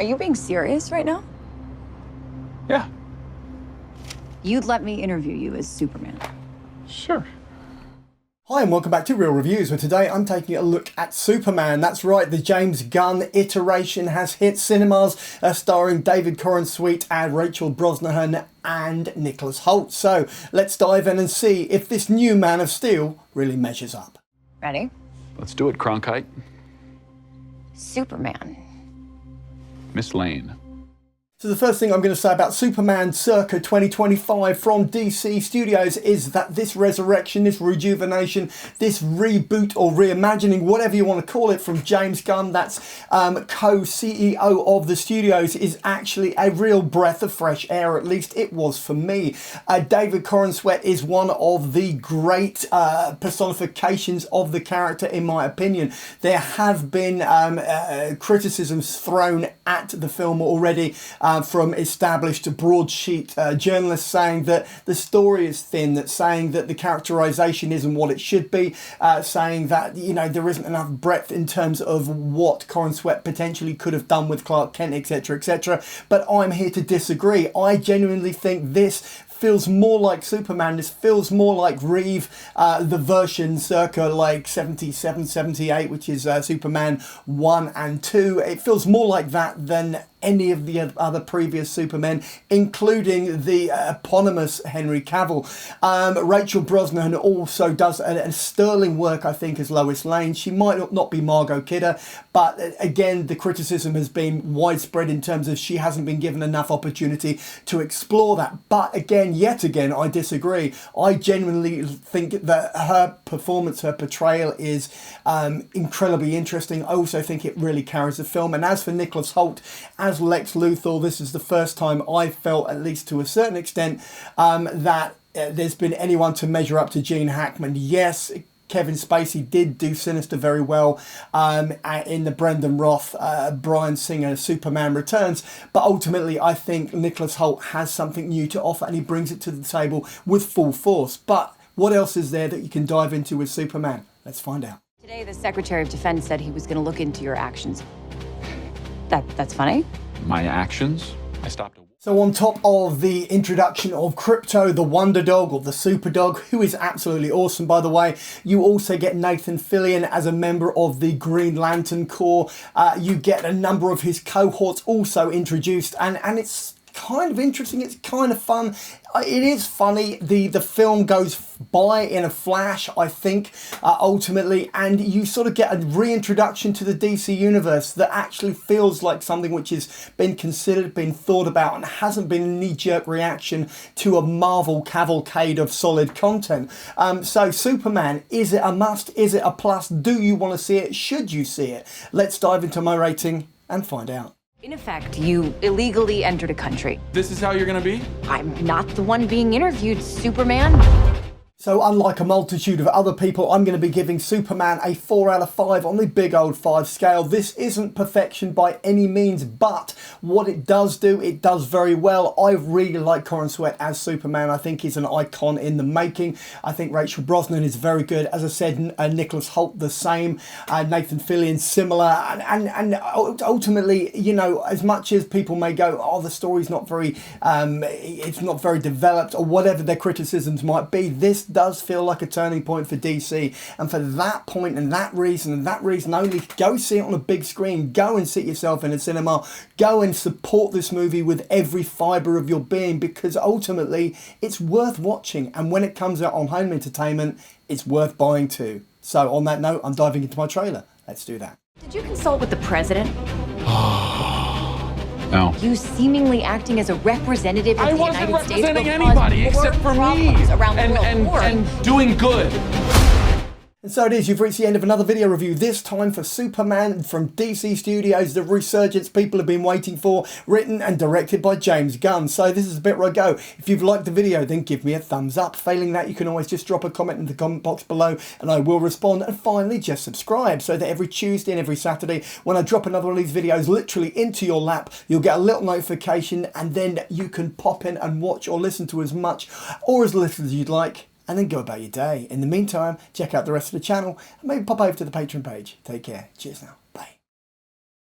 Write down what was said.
Are you being serious right now? Yeah. You'd let me interview you as Superman. Sure. Hi and welcome back to Real Reviews, where today I'm taking a look at Superman. That's right, the James Gunn iteration has hit cinemas, starring David Corenswet and Rachel Brosnahan and Nicholas Hoult. So let's dive in and see if this new Man of Steel really measures up. Ready? Let's do it, Cronkite. Superman. Miss Lane. So the first thing I'm going to say about Superman circa 2025 from DC Studios is that this resurrection, this rejuvenation, this reboot or reimagining, whatever you want to call it, from James Gunn, that's co-CEO of the studios, is actually a real breath of fresh air. At least it was for me. David Corenswet is one of the great personifications of the character, in my opinion. There have been criticisms thrown at the film already from established broadsheet journalists, saying that the story is thin, that saying that the characterization isn't what it should be, saying that, you know, there isn't enough breadth in terms of what Corenswet potentially could have done with Clark Kent, etc., etc. But I'm here to disagree. I genuinely think this feels more like Superman. This feels more like Reeve, the version circa like 77, 78, which is Superman 1 and 2. It feels more like that than any of the other previous Supermen, including the eponymous Henry Cavill. Rachel Brosnahan also does a sterling work, I think, as Lois Lane. She might not be Margot Kidder, but again, the criticism has been widespread in terms of she hasn't been given enough opportunity to explore that. But again, yet again, I disagree. I genuinely think that her performance, her portrayal is incredibly interesting. I also think it really carries the film. And as for Nicholas Hoult as Lex Luthor, this is the first time I felt, at least to a certain extent, that there's been anyone to measure up to Gene Hackman. Yes, Kevin Spacey did do Sinister very well in the Brendan Roth, Bryan Singer Superman Returns, but ultimately I think Nicholas Hoult has something new to offer and he brings it to the table with full force. But what else is there that you can dive into with Superman? Let's find out. Today, the Secretary of Defense said he was going to look into your actions. That's funny. My actions? I stopped a... So on top of the introduction of Krypto, the Wonder Dog, or the Super Dog, who is absolutely awesome, by the way, you also get Nathan Fillion as a member of the Green Lantern Corps. You get a number of his cohorts also introduced, and it's kind of interesting, it's kind of fun. It is funny. The film goes by in a flash, I think, ultimately, and you sort of get a reintroduction to the DC universe that actually feels like something which has been considered, been thought about, and hasn't been a knee-jerk reaction to a Marvel cavalcade of solid content. So Superman, is it a must? Is it a plus? Do you want to see it? Should you see it? Let's dive into my rating and find out. In effect, you illegally entered a country. This is how you're gonna be? I'm not the one being interviewed, Superman. So unlike a multitude of other people, I'm going to be giving Superman a 4 out of 5 on the big old 5 scale. This isn't perfection by any means, but what it does do, it does very well. I really like Corenswet as Superman. I think he's an icon in the making. I think Rachel Brosnahan is very good. As I said, Nicholas Hoult the same. Nathan Fillion similar. And ultimately, you know, as much as people may go, oh, the story's not very, it's not very developed, or whatever their criticisms might be, this does feel like a turning point for DC, and for that point and that reason only, go see it on a big screen. Go and sit yourself in a cinema. Go and support this movie with every fibre of your being, because ultimately it's worth watching, and when it comes out on home entertainment, it's worth buying too. So on that note, I'm diving into my trailer. Let's do that. Did you consult with the president? No. You seemingly acting as a representative of the United States. I wasn't representing anybody except for me and doing good. And so it is, you've reached the end of another video review, this time for Superman from DC Studios, the resurgence people have been waiting for, written and directed by James Gunn. So this is the bit where I go. If you've liked the video, then give me a thumbs up. Failing that, you can always just drop a comment in the comment box below and I will respond. And finally, just subscribe so that every Tuesday and every Saturday, when I drop another one of these videos literally into your lap, you'll get a little notification, and then you can pop in and watch or listen to as much or as little as you'd like, and then go about your day. In the meantime, check out the rest of the channel and maybe pop over to the Patreon page. Take care. Cheers now.